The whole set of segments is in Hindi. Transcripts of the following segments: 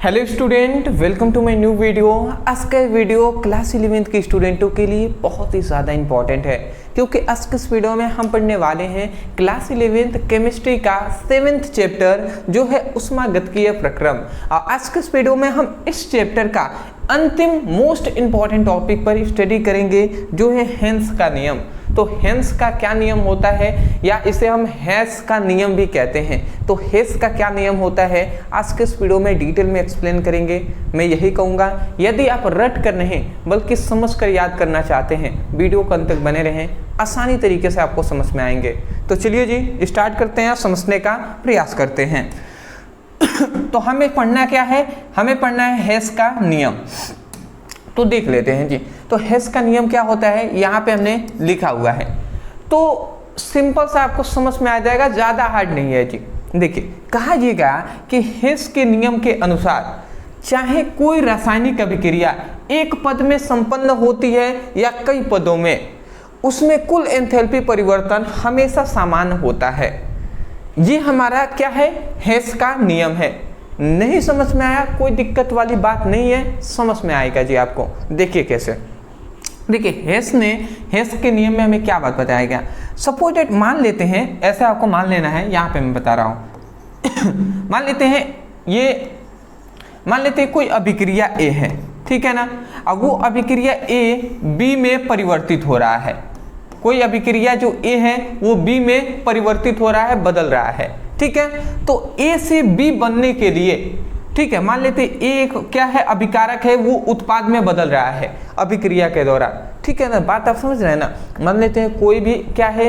Hello student, welcome to my new video. आज का वीडियो क्लास 11th के स्टूडेंटों के लिए बहुत ही ज़्यादा इंपॉर्टेंट है, क्योंकि आज के इस वीडियो में हम पढ़ने वाले हैं क्लास 11th केमिस्ट्री का 7th चैप्टर जो है ऊष्मागतिकीय प्रक्रम। और आज के इस वीडियो में हम इस चैप्टर का अंतिम मोस्ट इंपॉर्टेंट टॉपिक पर स्टडी करेंगे जो है हेंस का नियम। तो हेंस का क्या नियम होता है, या इसे हम हेस का नियम भी कहते हैं। तो हेस का क्या नियम होता है आज के इस वीडियो में डिटेल में एक्सप्लेन करेंगे। मैं यही कहूँगा, यदि आप रट कर नहीं बल्कि समझ कर याद करना चाहते हैं, वीडियो को अंत तक बने रहें, आसानी तरीके से आपको समझ में आएंगे। तो चलिए जी स्टार्ट करते हैं, समझने का प्रयास करते हैं। तो हमें पढ़ना क्या है, हमें पढ़ना है हेस का नियम। तो देख लेते हैं जी। तो हेस का नियम क्या होता है, यहाँ पे हमने लिखा हुआ है, तो सिंपल सा आपको समझ में आ जाएगा, ज़्यादा हार्ड नहीं है जी। देखिए, कहा जाएगा कि हेस के नियम के अनुसार चाहे कोई रासायनिक अभिक्रिया एक पद में संपन्न होती है या कई पदों में, उसमें कुल एंथैल्पी परिवर्तन हमेशा समान होता है। ये हमारा क्या है, हेस का नियम है। नहीं समझ में आया, कोई दिक्कत वाली बात नहीं है, समझ में आएगा जी आपको। देखिए कैसे, देखिए हेस के नियम में हमें क्या बात बताया गया। सपोज डेट मान लेते हैं, ऐसे आपको मान लेना है, यहाँ पे मैं बता रहा हूँ। मान लेते हैं कोई अभिक्रिया ए है, ठीक है ना। अब वो अभिक्रिया ए बी में परिवर्तित हो रहा है। कोई अभिक्रिया जो ए है वो बी में परिवर्तित हो रहा है, बदल रहा है, ठीक है। तो ए से बी बनने के लिए, ठीक है, मान लेते ए क्या है, अभिकारक है, वो उत्पाद में बदल रहा है अभिक्रिया के दौरान, ठीक है ना। बात आप समझ रहे हैं ना। मान लेते हैं कोई भी क्या है,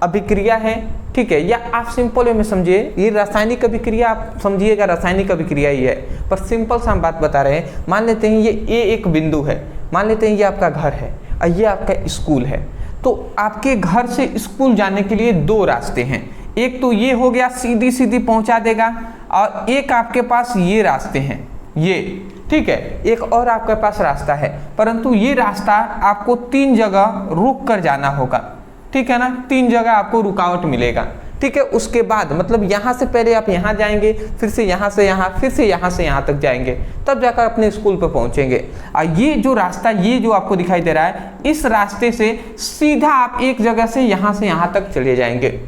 अभिक्रिया है, ठीक है, या आप सिंपल वे में समझिए, ये रासायनिक अभिक्रिया आप समझिएगा, रासायनिक अभिक्रिया ही है, पर सिंपल सा हम बात बता रहे हैं। मान लेते हैं ये ए एक बिंदु है, मान लेते हैं ये आपका घर है और ये आपका स्कूल है। तो आपके घर से स्कूल जाने के लिए दो रास्ते हैं, एक तो ये हो गया सीधी सीधी पहुंचा देगा, और एक आपके पास ये रास्ते हैं, ये, ठीक है, एक और आपके पास रास्ता है, परंतु ये रास्ता आपको 3 जगह रुक कर जाना होगा, ठीक है ना। 3 जगह आपको रुकावट मिलेगा, ठीक है। उसके बाद मतलब यहाँ से पहले आप यहाँ जाएंगे, फिर से यहाँ से यहाँ, फिर से यहाँ से यहाँ तक जाएंगे, तब जाकर अपने स्कूल पर पहुँचेंगे। और ये जो रास्ता, ये जो आपको दिखाई दे रहा है, इस रास्ते से सीधा आप एक जगह से यहाँ तक चले जाएंगे।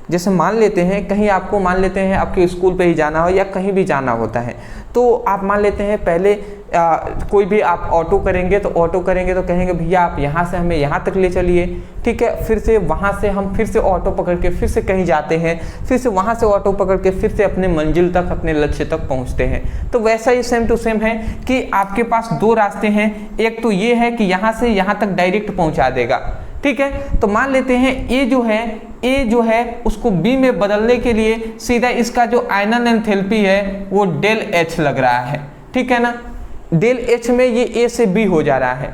जैसे मान लेते हैं कहीं आपको, मान लेते हैं आपके स्कूल पे ही जाना हो या कहीं भी जाना होता है, तो आप मान लेते हैं पहले कोई भी आप ऑटो करेंगे तो कहेंगे भैया आप यहाँ से हमें यहाँ तक ले चलिए, ठीक है। फिर से वहाँ से हम फिर से ऑटो पकड़ के फिर से कहीं जाते हैं, फिर से वहाँ से ऑटो पकड़ के फिर से अपने मंजिल तक, अपने लक्ष्य तक पहुँचते हैं। तो वैसा ही सेम टू सेम है कि आपके पास 2 रास्ते हैं। एक तो ये है कि यहाँ से यहाँ तक डायरेक्ट पहुँचा देगा, ठीक है। तो मान लेते हैं ए जो है उसको बी में बदलने के लिए सीधा इसका जो आयनन एंथैल्पी है वो डेल एच लग रहा है, ठीक है ना। डेल एच में ये ए से बी हो जा रहा है।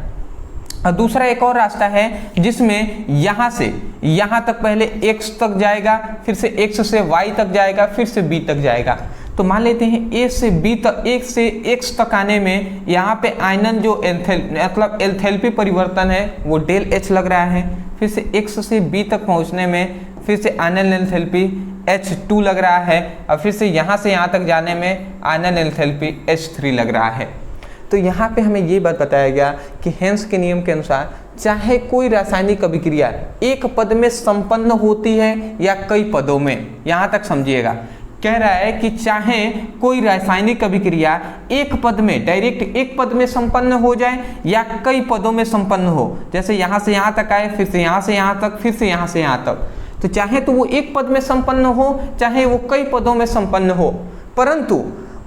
और दूसरा एक और रास्ता है जिसमें यहाँ से यहाँ तक पहले x तक जाएगा, फिर से x से y तक जाएगा, फिर से b तक जाएगा। तो मान लेते हैं a से b तक, एक से x तक आने में यहाँ पे आयनन जो मतलब एंथैल्पी परिवर्तन है वो डेल एच लग रहा है। फिर से x से b तक पहुँचने में फिर से आयनन एंथैल्पी H2 लग रहा है, और फिर से यहाँ तक जाने में आयनन एंथैल्पी H3 लग रहा है। तो यहाँ पे हमें ये बात बताया गया कि हेंस के नियम के अनुसार चाहे कोई रासायनिक अभिक्रिया एक पद में संपन्न होती है या कई पदों में, यहाँ तक समझिएगा, कह रहा है कि चाहे कोई रासायनिक अभिक्रिया एक पद में, डायरेक्ट एक पद में संपन्न हो जाए या कई पदों में संपन्न हो, जैसे यहाँ से यहाँ तक आए, फिर से यहाँ से यहाँ तक, फिर से यहाँ से यहाँ तक, तो चाहे तो वो एक पद में संपन्न हो, चाहे वो कई पदों में संपन्न हो, परंतु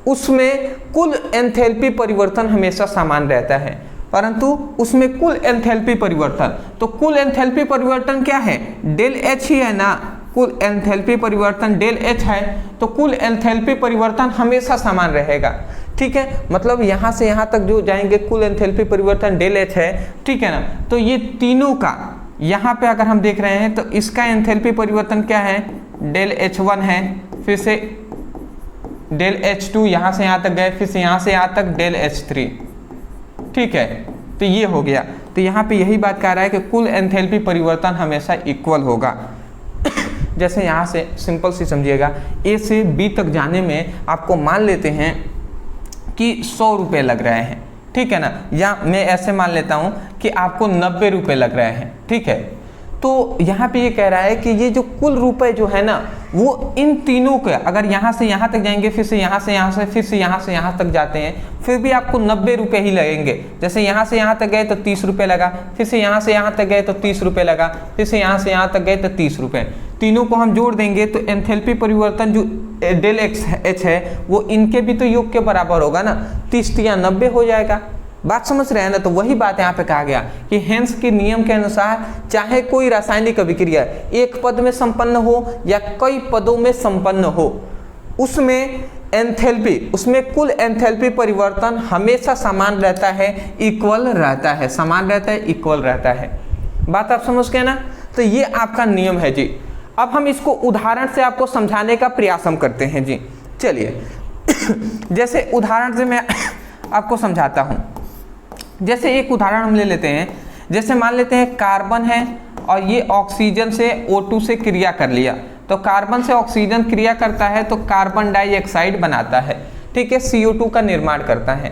उसमें कुल एंथैल्पी परिवर्तन हमेशा समान रहता है। कुल एंथैल्पी परिवर्तन, तो कुल एंथैल्पी परिवर्तन क्या है, डेल एच ही है ना। कुल एंथैल्पी परिवर्तन डेल एच है, तो कुल एंथैल्पी परिवर्तन हमेशा समान रहेगा, ठीक है। मतलब यहाँ से यहाँ तक जो जाएंगे कुल एंथैल्पी परिवर्तन डेल एच है, ठीक है ना। तो ये तीनों का यहाँ पे अगर हम देख रहे हैं तो इसका एंथैल्पी परिवर्तन क्या है, डेल H1 है, फिर से डेल H2, यहाँ से यहाँ तक गए, फिर से यहाँ से यहाँ तक डेल H3, ठीक है। तो ये हो गया। तो यहाँ पे यही बात कह रहा है कि कुल एंथैल्पी परिवर्तन हमेशा इक्वल होगा। जैसे यहाँ से सिंपल सी समझिएगा, ए से बी तक जाने में आपको मान लेते हैं कि 100 रुपये लग रहे हैं, ठीक है ना, या मैं ऐसे मान लेता हूँ कि आपको 90 रुपये लग रहे हैं, ठीक है। तो यहाँ पे ये कह रहा है कि ये जो कुल रुपए जो है ना वो इन तीनों के, अगर यहाँ से यहाँ तक जाएंगे, फिर से यहाँ से यहाँ से, फिर से यहाँ से यहाँ तक जाते हैं, फिर भी आपको 90 रुपये ही लगेंगे। जैसे यहाँ से यहाँ तक गए तो 30 रुपये लगा, फिर से यहाँ से यहाँ तक गए तो 30 रुपये लगा, फिर से यहाँ से यहाँ तक गए तो 30 रुपये। तीनों को हम जोड़ देंगे तो एंथैल्पी परिवर्तन जो डेल एक्स एच है वो इनके भी तो योग के बराबर होगा ना, 30 या 90 हो जाएगा। बात समझ रहे हैं ना। तो वही बात यहाँ पे कहा गया कि हेंस के नियम के अनुसार चाहे कोई रासायनिक अभिक्रिया एक पद में संपन्न हो या कई पदों में संपन्न हो, उसमें एंथैल्पी, उसमें कुल एंथैल्पी परिवर्तन हमेशा समान रहता है, इक्वल रहता है, समान रहता है, इक्वल रहता है। बात आप समझ गए ना। तो ये आपका नियम है जी। अब हम इसको उदाहरण से आपको समझाने का प्रयास हम करते हैं जी। चलिए जैसे उदाहरण से मैं आपको समझाता हूँ। जैसे एक उदाहरण हम ले लेते हैं, जैसे मान लेते हैं कार्बन है और ये ऑक्सीजन से O2 से क्रिया कर लिया, तो कार्बन से ऑक्सीजन क्रिया करता है तो कार्बन डाइऑक्साइड बनाता है, ठीक है, CO2 का निर्माण करता है।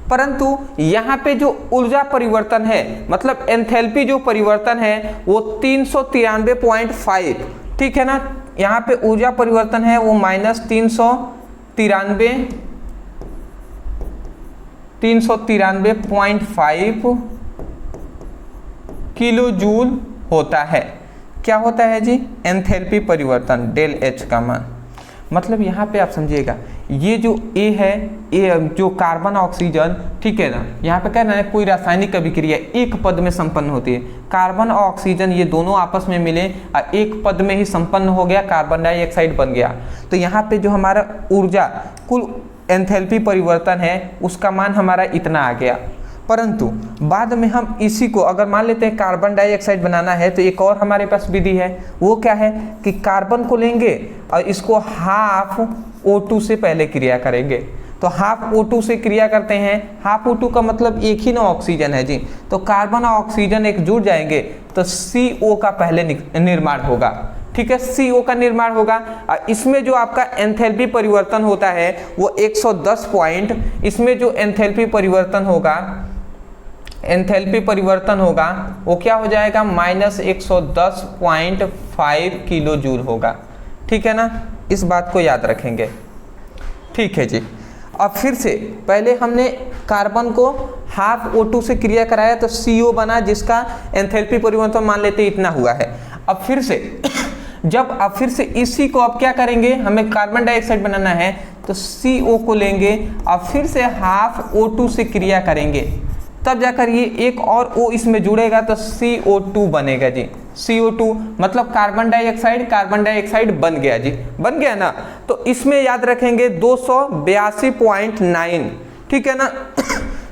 परंतु यहाँ पे जो ऊर्जा परिवर्तन है, मतलब एंथैल्पी जो परिवर्तन है वो 393.5, ठीक है ना। यहाँ पे ऊर्जा परिवर्तन है वो -393.5 किलो जूल होता है। क्या होता है जी? एंथैल्पी परिवर्तन डेल एच का मान। मतलब यहाँ पे आप समझिएगा, ये जो ए है, ए जो कार्बन ऑक्सीजन, ठीक है ना, यहाँ पे कहना है कोई रासायनिक अभिक्रिया एक पद में संपन्न होती है। कार्बन और ऑक्सीजन ये दोनों आपस में मिले और एक पद में ही संपन्न हो गया, कार्बन डाइऑक्साइड बन गया। तो यहाँ पे जो हमारा ऊर्जा कुल एंथैल्पी परिवर्तन है उसका मान हमारा इतना आ गया। परंतु बाद में हम इसी को अगर मान लेते हैं कार्बन डाइऑक्साइड बनाना है तो एक और हमारे पास विधि है, वो क्या है कि कार्बन को लेंगे और इसको हाफ O2 से पहले क्रिया करेंगे। तो हाफ O2 से क्रिया करते हैं, हाफ O2 का मतलब एक ही ना ऑक्सीजन है जी। तो कार्बन और ऑक्सीजन एक जुड़ जाएंगे तो CO का पहले निर्माण होगा, ठीक है, CO का निर्माण होगा। और इसमें जो आपका एंथैल्पी परिवर्तन होता है वो 110 पॉइंट, इसमें जो एंथैल्पी परिवर्तन होगा, एंथैल्पी परिवर्तन होगा वो क्या हो जाएगा, -110.5 किलो जूल होगा, ठीक है ना। इस बात को याद रखेंगे, ठीक है जी। अब फिर से पहले हमने कार्बन को हाफ O2 से क्रिया कराया तो CO बना, जिसका एंथैल्पी परिवर्तन मान लेते इतना हुआ है। अब फिर से इसी को अब क्या करेंगे, हमें कार्बन डाइऑक्साइड बनाना है तो CO को लेंगे और फिर से हाफ O2 से क्रिया करेंगे, तब जाकर ये एक और O इसमें जुड़ेगा तो CO2 बनेगा जी। CO2 मतलब कार्बन डाइऑक्साइड बन गया जी, बन गया ना। तो इसमें याद रखेंगे 282.9, ठीक है ना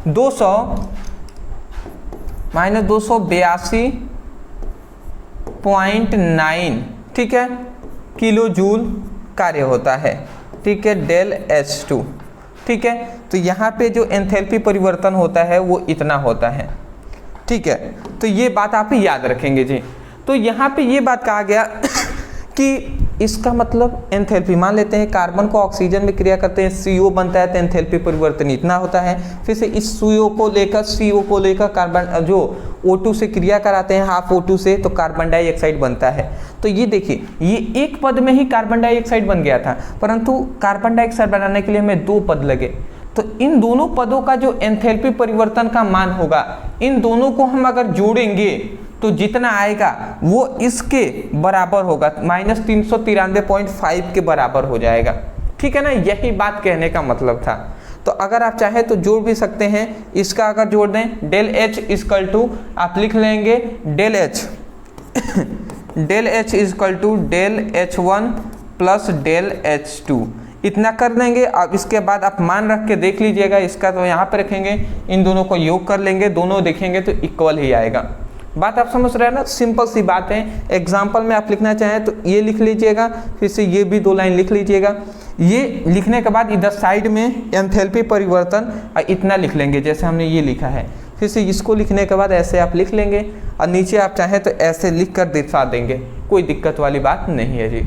282.9, ठीक है, किलो जूल कार्य होता है, ठीक है, डेल H2, ठीक है। तो यहाँ पे जो एंथैल्पी परिवर्तन होता है वो इतना होता है, ठीक है। तो ये बात आप याद रखेंगे जी। तो यहाँ पे ये बात कहा गया कि इसका मतलब एंथैल्पी मान लेते हैं कार्बन को ऑक्सीजन में क्रिया करते हैं, CO बनता है तो एंथैल्पी परिवर्तन इतना होता है। फिर से इस CO को लेकर कार्बन जो O2 से क्रिया कराते हैं हाफ O2 से तो कार्बन डाइऑक्साइड बनता है। तो ये देखिए, ये एक पद में ही कार्बन डाइऑक्साइड बन गया था, परंतु कार्बन डाइऑक्साइड बनाने के लिए हमें 2 पद लगे। तो इन दोनों पदों का जो एंथैल्पी परिवर्तन का मान होगा, इन दोनों को हम अगर जोड़ेंगे तो जितना आएगा वो इसके बराबर होगा, -393.5 के बराबर हो जाएगा, ठीक है ना। यही बात कहने का मतलब था। तो अगर आप चाहें तो जोड़ भी सकते हैं, इसका अगर जोड़ दें डेल H इक्वल टू आप लिख लेंगे del H equal to del H1 plus del H2, इतना कर देंगे। अब इसके बाद आप मान रख के देख लीजिएगा, इसका तो यहाँ पे रखेंगे, इन दोनों को योग कर लेंगे, दोनों देखेंगे तो इक्वल ही आएगा। बात आप समझ रहे हैं ना, सिंपल सी बात है। एग्जाम्पल में आप लिखना चाहें तो ये लिख लीजिएगा, फिर से ये भी 2 लाइन लिख लीजिएगा। ये लिखने के बाद इधर साइड में एंथैल्पी परिवर्तन इतना लिख लेंगे जैसे हमने ये लिखा है। फिर से इसको लिखने के बाद ऐसे आप लिख लेंगे और नीचे आप चाहें तो ऐसे लिख कर दिखा देंगे, कोई दिक्कत वाली बात नहीं है जी।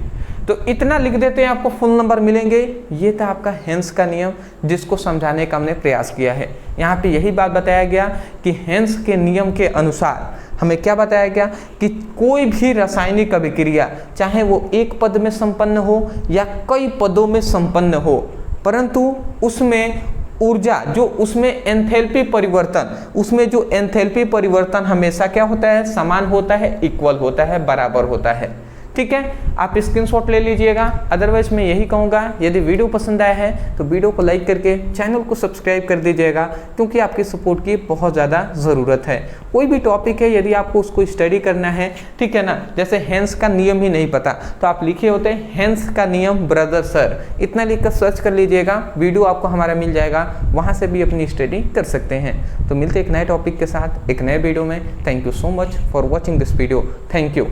तो इतना लिख देते हैं, आपको फुल नंबर मिलेंगे। ये था आपका हेंस का नियम, जिसको समझाने का हमने प्रयास किया है। यहाँ पे यही बात बताया गया कि हेंस के नियम के अनुसार हमें क्या बताया गया कि कोई भी रासायनिक अभिक्रिया, चाहे वो एक पद में संपन्न हो या कई पदों में संपन्न हो, परंतु उसमें ऊर्जा जो उसमें एंथैल्पी परिवर्तन, उसमें जो एंथैल्पी परिवर्तन हमेशा क्या होता है, समान होता है, इक्वल होता है, बराबर होता है। ठीक है, आप स्क्रीनशॉट ले लीजिएगा। अदरवाइज मैं यही कहूँगा, यदि वीडियो पसंद आया है तो वीडियो को लाइक करके चैनल को सब्सक्राइब कर दीजिएगा, क्योंकि आपकी सपोर्ट की बहुत ज़्यादा ज़रूरत है। कोई भी टॉपिक है, यदि आपको उसको स्टडी करना है, ठीक है ना, जैसे हेंस का नियम ही नहीं पता तो आप लिखे होते हैं हेंस का नियम ब्रदर सर, इतना लिख कर सर्च कर लीजिएगा, वीडियो आपको हमारा मिल जाएगा, वहाँ से भी अपनी स्टडी कर सकते हैं। तो मिलते एक नए टॉपिक के साथ एक नए वीडियो में। Thank you so much for watching this video. Thank you.